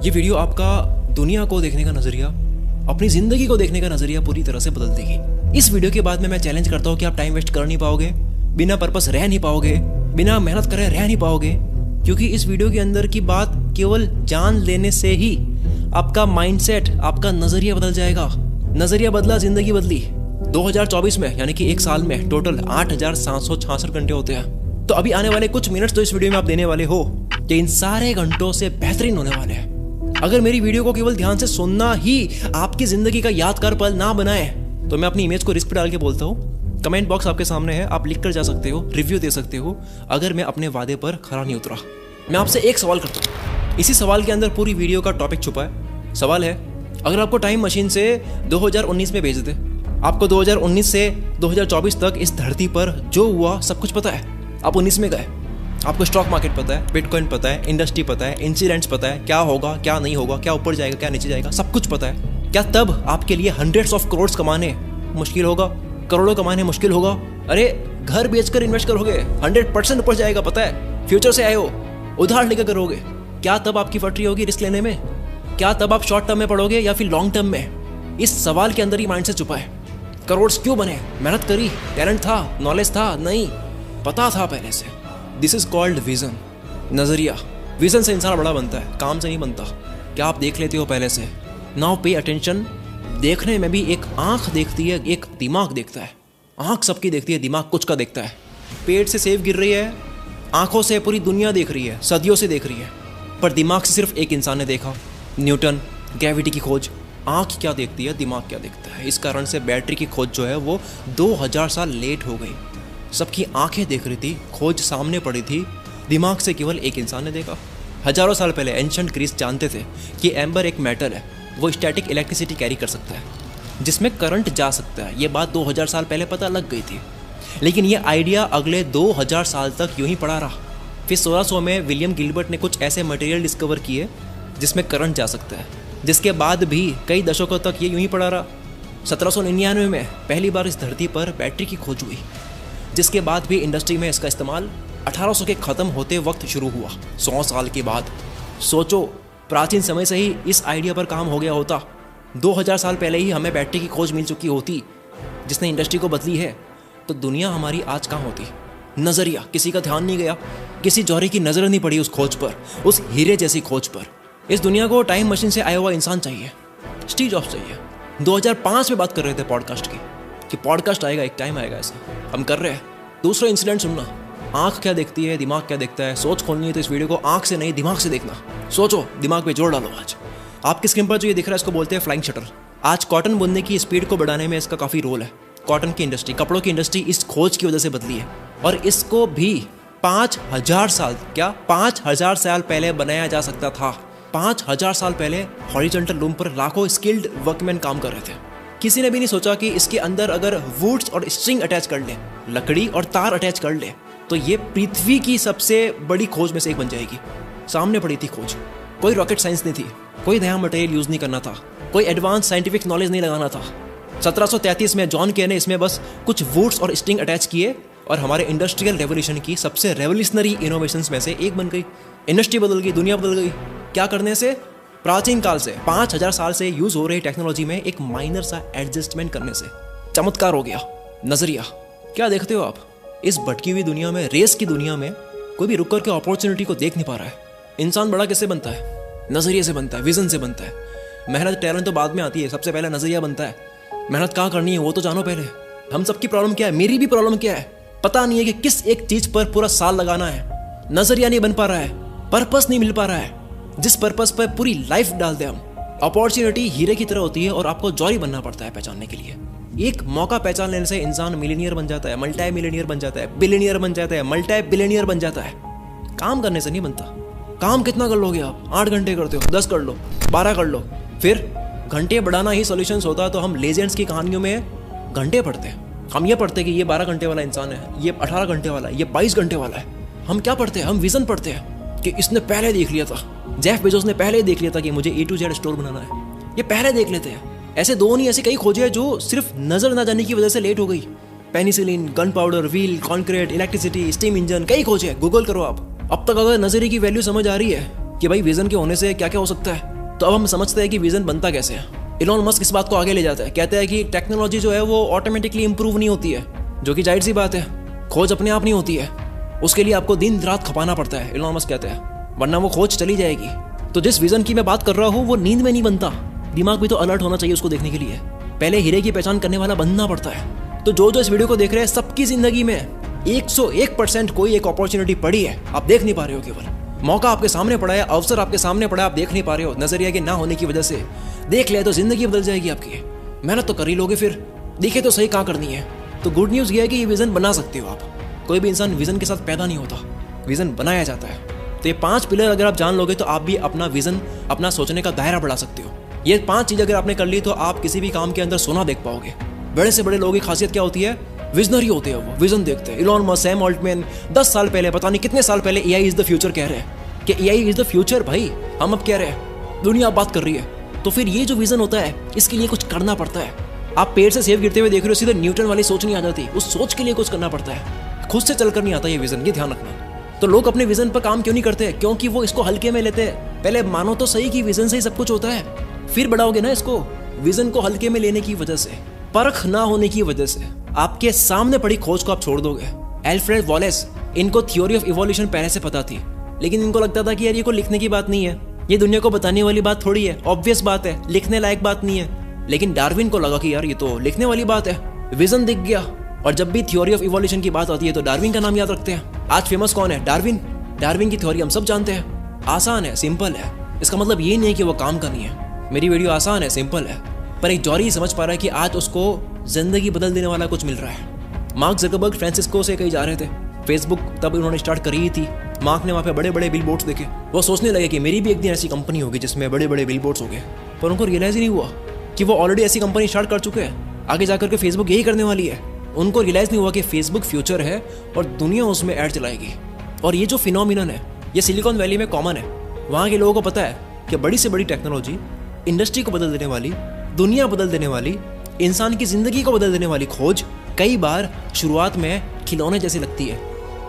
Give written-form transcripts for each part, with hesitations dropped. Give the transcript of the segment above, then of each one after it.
ये वीडियो आपका दुनिया को देखने का नजरिया, अपनी जिंदगी को देखने का नजरिया पूरी तरह से बदल देगी। इस वीडियो के बाद में मैं चैलेंज करता हूँ कि आप टाइम वेस्ट कर नहीं पाओगे, बिना पर्पस रह नहीं पाओगे, बिना मेहनत करे रह नहीं पाओगे, क्योंकि इस वीडियो के अंदर की बात केवल जान लेने से ही आपका माइंडसेट, आपका नजरिया बदल जाएगा। नजरिया बदला, जिंदगी बदली। 2024 में यानी कि एक साल में टोटल 8,766 घंटे होते हैं। तो अभी आने वाले कुछ मिनट्स तो इस वीडियो में आप देने वाले हो कि इन सारे घंटों से बेहतरीन होने वाले हैं। अगर मेरी वीडियो को केवल ध्यान से सुनना ही आपकी जिंदगी का यादगार पल ना बनाए तो मैं अपनी इमेज को रिस्क पे डाल के बोलता हूँ, कमेंट बॉक्स आपके सामने है, आप लिख कर जा सकते हो, रिव्यू दे सकते हो अगर मैं अपने वादे पर खरा नहीं उतरा। मैं आपसे एक सवाल करता हूँ, इसी सवाल के अंदर पूरी वीडियो का टॉपिक छुपा है। सवाल है, अगर आपको टाइम मशीन से 2019 में भेज दे, आपको 2019 से 2024 तक इस धरती पर जो हुआ सब कुछ पता है, आप 19 में गए, आपको स्टॉक मार्केट पता है, बिटकॉइन पता है, इंडस्ट्री पता है, इंसिडेंट्स पता है, क्या होगा क्या नहीं होगा, क्या ऊपर जाएगा क्या नीचे जाएगा, सब कुछ पता है। क्या तब आपके लिए हंड्रेड्स ऑफ करोड़ कमाने मुश्किल होगा, करोड़ों कमाने मुश्किल होगा? अरे घर बेचकर इन्वेस्ट करोगे, 100% ऊपर जाएगा, पता है, फ्यूचर से आए हो, उधार लेकर करोगे। क्या तब आपकी फटरी होगी रिस्क लेने में? क्या तब आप शॉर्ट टर्म में पढ़ोगे या फिर लॉन्ग टर्म में? इस सवाल के अंदर ही माइंड से छुपा है। करोड़ क्यों बने? मेहनत करी, टैलेंट था, नॉलेज था? नहीं, पता था पहले से। दिस इज कॉल्ड विजन, नजरिया। विजन से इंसान बड़ा बनता है, काम से नहीं बनता। क्या आप देख लेते हो पहले से? Now pay attention. देखने में भी एक आंख देखती है, एक दिमाग देखता है। आंख सबकी देखती है, दिमाग कुछ का देखता है। पेट से सेब गिर रही है, आंखों से पूरी दुनिया देख रही है, सदियों से देख रही है, पर दिमाग से सिर्फ एक इंसान ने देखा, न्यूटन, ग्रेविटी की खोज। आंख क्या देखती है, दिमाग क्या देखता है। इस कारण से बैटरी की खोज जो है वो 2000 साल लेट हो गई। सबकी आंखें देख रही थी, खोज सामने पड़ी थी, दिमाग से केवल एक इंसान ने देखा। हजारों साल पहले एंशिएंट ग्रीस जानते थे कि एम्बर एक मेटल है, वो स्टैटिक इलेक्ट्रिसिटी कैरी कर सकता है, जिसमें करंट जा सकता है। ये बात 2000 साल पहले पता लग गई थी, लेकिन ये आइडिया अगले 2000 साल तक यूं ही पड़ा रहा। फिर 1600 में विलियम गिलबर्ट ने कुछ ऐसे मटेरियल डिस्कवर किए जिसमें करंट जा सकता है, जिसके बाद भी कई दशकों तक ये यूं ही पड़ा रहा। 1799 में पहली बार इस धरती पर बैटरी की खोज हुई, जिसके बाद भी इंडस्ट्री में इसका इस्तेमाल 1800 के ख़त्म होते वक्त शुरू हुआ, 100 साल के बाद। सोचो, प्राचीन समय से ही इस आइडिया पर काम हो गया होता, 2000 साल पहले ही हमें बैटरी की खोज मिल चुकी होती जिसने इंडस्ट्री को बदली है, तो दुनिया हमारी आज कहाँ होती? नज़रिया, किसी का ध्यान नहीं गया, किसी जौहरी की नज़र नहीं पड़ी उस खोज पर, उस हीरे जैसी खोज पर। इस दुनिया को टाइम मशीन से आया हुआ इंसान चाहिए, स्टीव जॉब्स चाहिए। 2005 में बात कर रहे थे पॉडकास्ट की कि पॉडकास्ट आएगा, एक टाइम आएगा, ऐसा हम कर रहे हैं। दूसरा इंसिडेंट सुनना, आंख क्या देखती है, दिमाग क्या देखता है। सोच खोलनी है तो इस वीडियो को आंख से नहीं दिमाग से देखना। सोचो, दिमाग पे जोर डालो। आज आपकी स्क्रीन पर जो ये दिख रहा है इसको बोलते हैं फ्लाइंग शटर। आज कॉटन बुनने की स्पीड को बढ़ाने में इसका काफ़ी रोल है। कॉटन की इंडस्ट्री, कपड़ों की इंडस्ट्री इस खोज की वजह से बदली है, और इसको भी 5000 साल, क्या 5000 साल पहले बनाया जा सकता था। 5000 साल पहले हॉरिजॉन्टल लूम पर लाखों स्किल्ड वर्कमैन काम कर रहे थे। किसी ने भी नहीं सोचा कि इसके अंदर अगर वुड्स और स्ट्रिंग अटैच कर ले, लकड़ी और तार अटैच कर ले, तो ये पृथ्वी की सबसे बड़ी खोज में से एक बन जाएगी। सामने पड़ी थी खोज, कोई रॉकेट साइंस नहीं थी, कोई नया मटेरियल यूज़ नहीं करना था, कोई एडवांस साइंटिफिक नॉलेज नहीं लगाना था। 1733 में जॉन के ने इसमें बस कुछ वुड्स और स्ट्रिंग अटैच किए और हमारे इंडस्ट्रियल रेवोल्यूशन की सबसे रेवोल्यूशनरी इनोवेशंस में से एक बन गई। इंडस्ट्री बदल गई, दुनिया बदल गई। क्या करने से? प्राचीन काल से 5000 साल से यूज हो रही टेक्नोलॉजी में एक माइनर सा एडजस्टमेंट करने से चमत्कार हो गया। नजरिया, क्या देखते हो आप? इस भटकी हुई दुनिया में, रेस की दुनिया में कोई भी रुक कर के अपॉर्चुनिटी को देख नहीं पा रहा है। इंसान बड़ा किससे बनता है? नजरिए से बनता है, विजन से बनता है। मेहनत टैलेंट तो बाद में आती है, सबसे पहले नजरिया बनता है। मेहनत कहाँ करनी है वो तो जानो पहले। हम सबकी प्रॉब्लम क्या है? मेरी भी प्रॉब्लम क्या है? पता नहीं है कि किस एक चीज पर पूरा साल लगाना है। नजरिया नहीं बन पा रहा है, पर्पस नहीं मिल पा रहा है, जिस पर्पस पर पूरी लाइफ डाल दे हम। अपॉर्चुनिटी हीरे की तरह होती है और आपको जौहरी बनना पड़ता है पहचानने के लिए। एक मौका पहचान लेने से इंसान मिलीनियर बन जाता है, मल्टी मिलीनियर बन जाता है, बिलियनियर बन जाता है, मल्टी बिलियनियर बन जाता है। काम करने से नहीं बनता। काम कितना कर लोगे आप? 8 घंटे करते हो, 10 कर लो, 12 कर लो, फिर घंटे बढ़ाना ही सॉल्यूशंस होता। तो हम लेजेंड्स की कहानियों में घंटे पढ़ते हैं। हम ये पढ़ते हैं कि ये 12 घंटे वाला इंसान है, ये 18 घंटे वाला है, ये 22 घंटे वाला है। हम क्या पढ़ते हैं? हम विजन पढ़ते हैं कि इसने पहले देख लिया था, जेफ बेजोस ने पहले देख लिया था कि मुझे A to Z स्टोर बनाना है। ये पहले देख लेते हैं। ऐसे दो नहीं, ऐसी कई खोजें हैं जो सिर्फ नजर ना जाने की वजह से लेट हो गई। Penicillin, gun powder, wheel, concrete, electricity, steam engine, कई खोजें, गूगल करो आप। अब तक अगर नजरिए की वैल्यू समझ आ रही है कि भाई विजन के होने से क्या क्या हो सकता है, तो अब हम समझते हैं कि विजन बनता कैसे है। इलॉन मस्क इस बात को आगे ले जाता है, कहता है कि टेक्नोलॉजी जो है वो ऑटोमेटिकली इंप्रूव नहीं होती है, जो कि जाहिर सी बात है। खोज अपने आप नहीं होती है, उसके लिए आपको दिन रात खपाना पड़ता है, इलॉन मस्क कहते हैं, वरना वो खोज चली जाएगी। तो जिस विजन की मैं बात कर रहा हूँ वो नींद में नहीं बनता, दिमाग भी तो अलर्ट होना चाहिए उसको देखने के लिए। पहले हीरे की पहचान करने वाला बनना पड़ता है। तो जो इस वीडियो को देख रहे हैं, सबकी जिंदगी में 101% कोई एक अपॉर्चुनिटी पड़ी है, आप देख नहीं पा रहे हो। केवल मौका आपके सामने पड़ा है, अवसर आपके सामने पड़ा है, आप देख नहीं पा रहे हो। नजरिया के ना होने की वजह से देख लिया तो जिंदगी बदल जाएगी आपकी। मेहनत तो कर ही लोगे, फिर देखे तो सही कहाँ करनी है। तो गुड न्यूज़ ये है कि ये विजन बना सकते हो आप। कोई भी इंसान विजन के साथ पैदा नहीं होता, विजन बनाया जाता है। तो ये 5 पिलर अगर आप जान लोगे तो आप भी अपना विजन, अपना सोचने का दायरा बढ़ा सकते हो। ये 5 चीज़ अगर आपने कर ली तो आप किसी भी काम के अंदर सोना देख पाओगे। बड़े से बड़े लोगों की खासियत क्या होती है? विजनरी होते हैं, वो विजन देखते हैं। इलॉन मस्क, सैम ऑल्टमैन 10 साल पहले, पता नहीं कितने साल पहले एआई इज द फ्यूचर कह रहे हैं कि एआई इज द फ्यूचर। भाई हम अब कह रहे हैं, दुनिया बात कर रही है। तो फिर ये जो विजन होता है, इसके लिए कुछ करना पड़ता है। आप पेड़ से सेब गिरते हुए देख रहे हो, सीधे न्यूटन वाली सोच नहीं आ जाती। उस सोच के लिए कुछ करना पड़ता है, खुद से चलकर नहीं आता ये विजन, ये ध्यान रखना। तो लोग अपने विजन पर काम क्यों नहीं करते? क्योंकि वो इसको हल्के में लेते हैं। पहले मानो तो सही कि विजन से ही सब कुछ होता है, फिर बढ़ाओगे ना इसको। विजन को हल्के में लेने की वजह से, परख ना होने की वजह से आपके सामने पड़ी खोज को आप छोड़ दोगे। एल्फ्रेड वॉलेस, इनको थ्योरी ऑफ इवोल्यूशन पहले से पता थी, लेकिन इनको लगता था कि यार ये को लिखने की बात नहीं है, ये दुनिया को बताने वाली बात थोड़ी है, ऑब्वियस बात है, लिखने लायक बात नहीं है। लेकिन डार्विन को लगा कि यार ये तो लिखने वाली बात है, विजन दिख गया। और जब भी थ्योरी ऑफ इवोल्यूशन की बात आती है तो डार्विन का नाम याद रखते हैं। आज फेमस कौन है? डार्विन। डार्विन की थ्योरी हम सब जानते हैं, आसान है, सिंपल है। इसका मतलब ये नहीं कि वो काम का नहीं है। मेरी वीडियो आसान है, सिंपल है, पर एक जॉरी समझ पा रहा है कि आज उसको जिंदगी बदल देने वाला कुछ मिल रहा है। मार्क ज़करबर्ग फ्रांसिस्को से कहीं जा रहे थे, फेसबुक तब उन्होंने स्टार्ट करी ही थी। मार्क ने वहाँ पे बड़े बड़े बिल बोर्ड्स देखे, वो सोचने लगे कि मेरी भी एक दिन ऐसी कंपनी होगी जिसमें बड़े बड़े बिल बोर्ड्स होंगे। पर उनको रियलाइज ही नहीं हुआ कि वो ऑलरेडी ऐसी कंपनी स्टार्ट कर चुके हैं, आगे जाकर के फेसबुक यही करने वाली है। उनको रियलाइज नहीं हुआ कि फेसबुक फ्यूचर है और दुनिया उसमें ऐड चलाएगी। और ये जो फिनोमिनन है, ये सिलिकॉन वैली में कॉमन है। वहाँ के लोगों को पता है कि बड़ी से बड़ी टेक्नोलॉजी, इंडस्ट्री को बदल देने वाली, दुनिया बदल देने वाली, इंसान की जिंदगी को बदल देने वाली खोज कई बार शुरुआत में खिलौने जैसी लगती है।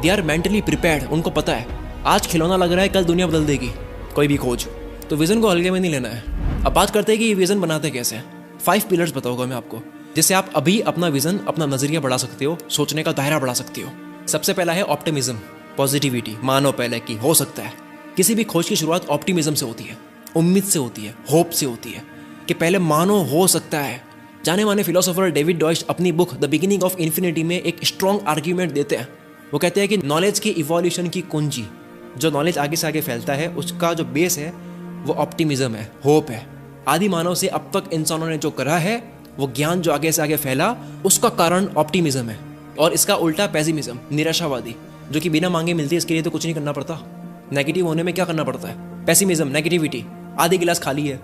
दे आर मेंटली प्रिपेयर्ड, उनको पता है आज खिलौना लग रहा है, कल दुनिया बदल देगी कोई भी खोज। तो विजन को हल्के में नहीं लेना है। अब बात करते हैं कि ये विजन बनाते कैसे। 5 पिलर्स बताऊंगा मैं आपको, जिससे आप अभी अपना विजन, अपना नजरिया बढ़ा सकते हो, सोचने का दायरा बढ़ा सकते हो। सबसे पहला है ऑप्टिमिज्म, पॉजिटिविटी। मानो पहले कि हो सकता है। किसी भी खोज की शुरुआत ऑप्टिमिज्म से होती है, उम्मीद से होती है, होप से होती है कि पहले मानो हो सकता है। जाने माने फिलोसोफर डेविड डॉयच अपनी book the beginning of infinity में एक स्ट्रॉन्ग आर्ग्यूमेंट देते हैं। वो कहते हैं कि नॉलेज की इवोल्यूशन की कुंजी, जो नॉलेज आगे से आगे फैलता है, उसका जो बेस है वो ऑप्टिमिज्म है, होप है। आदि मानव से अब तक इंसानों ने जो करा है, वो ज्ञान जो आगे से आगे फैला, उसका कारण ऑप्टिमिज्म है। और इसका उल्टा पेसिमिज्म, निराशावादी, जो कि बिना मांगे मिलती है, इसके लिए तो कुछ नहीं करना पड़ता। नेगेटिव होने में क्या करना पड़ता है? Pessimism, negativity. आधी गिलास खाली है,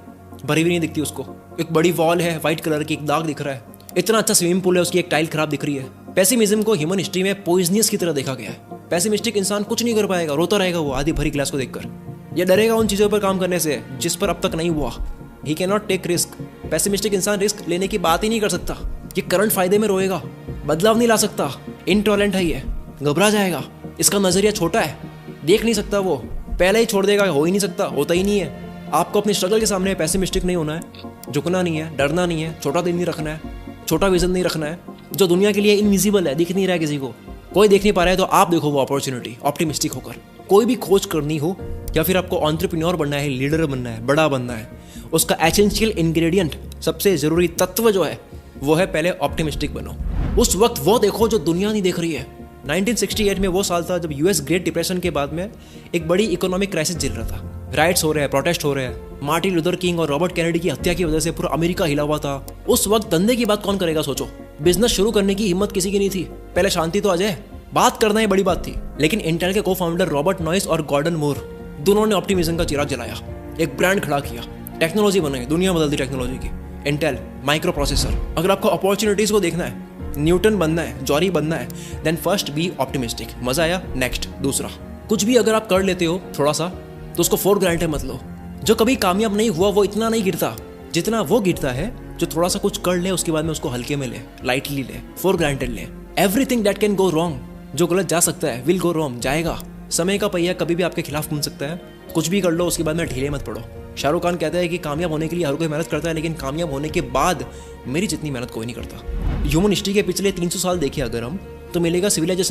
भरी हुई नहीं दिखती उसको, एक बड़ी वॉल है व्हाइट कलर की, एक दाग दिख रहा है, इतना अच्छा स्विमिंग पूल है, उसकी एक टाइल खराब दिख रही है। पेसिमिज्म को ह्यूमन हिस्ट्री में पॉइजनियस की तरह देखा गया है। पेसिमिस्टिक इंसान कुछ नहीं कर पाएगा, रोता रहेगा वो आधी भरी गिलास को देखकर। ये डरेगा उन चीज़ों पर काम करने से जिस पर अब तक नहीं हुआ। He can not take risk. Pessimistic इंसान रिस्क लेने की बात ही नहीं कर सकता। ये करंट फायदे में रोएगा, बदलाव नहीं ला सकता, इनटॉलरेंट है, ये घबरा जाएगा, इसका नजरिया छोटा है, देख नहीं सकता, वो पहले ही छोड़ देगा, हो ही नहीं सकता, होता ही नहीं है। आपको अपनी स्ट्रगल के सामने पेसिमिस्टिक नहीं होना है, झुकना नहीं है, डरना नहीं है, छोटा दिल नहीं रखना है, छोटा विजन नहीं रखना है। जो दुनिया के लिए इनविजिबल है, दिख नहीं रहा है, किसी को कोई देख नहीं पा रहा है, तो आप देखो वो अपॉर्चुनिटी, ऑप्टिमिस्टिक होकर। कोई भी खोज करनी हो या फिर आपको एंटरप्रेन्योर बनना है, लीडर बनना है, बड़ा बनना है, उसका एसेंशियल इंग्रेडिएंट, सबसे जरूरी तत्व जो है वो है पहले ऑप्टिमिस्टिक बनो। उस वक्त वो देखो जो दुनिया नहीं देख रही है। 1968 में वो साल था जब यूएस ग्रेट डिप्रेशन के बाद में एक बड़ी इकोनॉमिक क्राइसिस झेल रहा था। राइट्स हो रहे हैं, प्रोटेस्ट हो रहे हैं। मार्टिन लूथर किंग और रॉबर्ट कैनेडी की हत्या की वजह से पूरा अमेरिका हिला हुआ था। उस वक्त धंधे की बात कौन करेगा सोचो। बिजनेस शुरू करने की हिम्मत किसी की नहीं थी। पहले शांति तो आ जाए, बात करना ही बड़ी बात थी। लेकिन इंटेल के को फाउंडर रॉबर्ट नॉइस और गॉर्डन मूर दोनों ने ऑप्टिमिज्म का चिराग जलाया, एक ब्रांड खड़ा किया, टेक्नोलॉजी बनाई, दुनिया बदल दी टेक्नोलॉजी की। Intel micro processor. अगर आपको अपॉर्चुनिटीज को देखना है, न्यूटन बनना है, जॉरी बनना है, देन फर्स्ट बी ऑप्टिमिस्टिक। मजा आया? नेक्स्ट दूसरा। कुछ भी अगर आप कर लेते हो थोड़ा सा, तो उसको फॉर ग्रांटेड मत लो। जो कभी कामयाब नहीं हुआ वो इतना नहीं गिरता जितना वो गिरता है जो थोड़ा सा कुछ कर ले, उसके बाद में उसको हल्के में ले, लाइटली ले, फॉर ग्रांटेड ले। Everything that can go wrong, जो गलत जा सकता है, विल गो रॉन्ग, जाएगा। समय का पहिया कभी भी आपके खिलाफ घूम सकता है। कुछ भी कर लो, उसके बाद में ढीले मत पड़ो। शाहरुख खान कहता है कि कामयाब होने के लिए हर कोई मेहनत करता है, लेकिन कामयाब होने के बाद मेरी जितनी मेहनत कोई नहीं करता। ह्यूमन हिस्ट्री के पिछले 300 साल देखे अगर हम, तो मिलेगा सिविलाइजेशन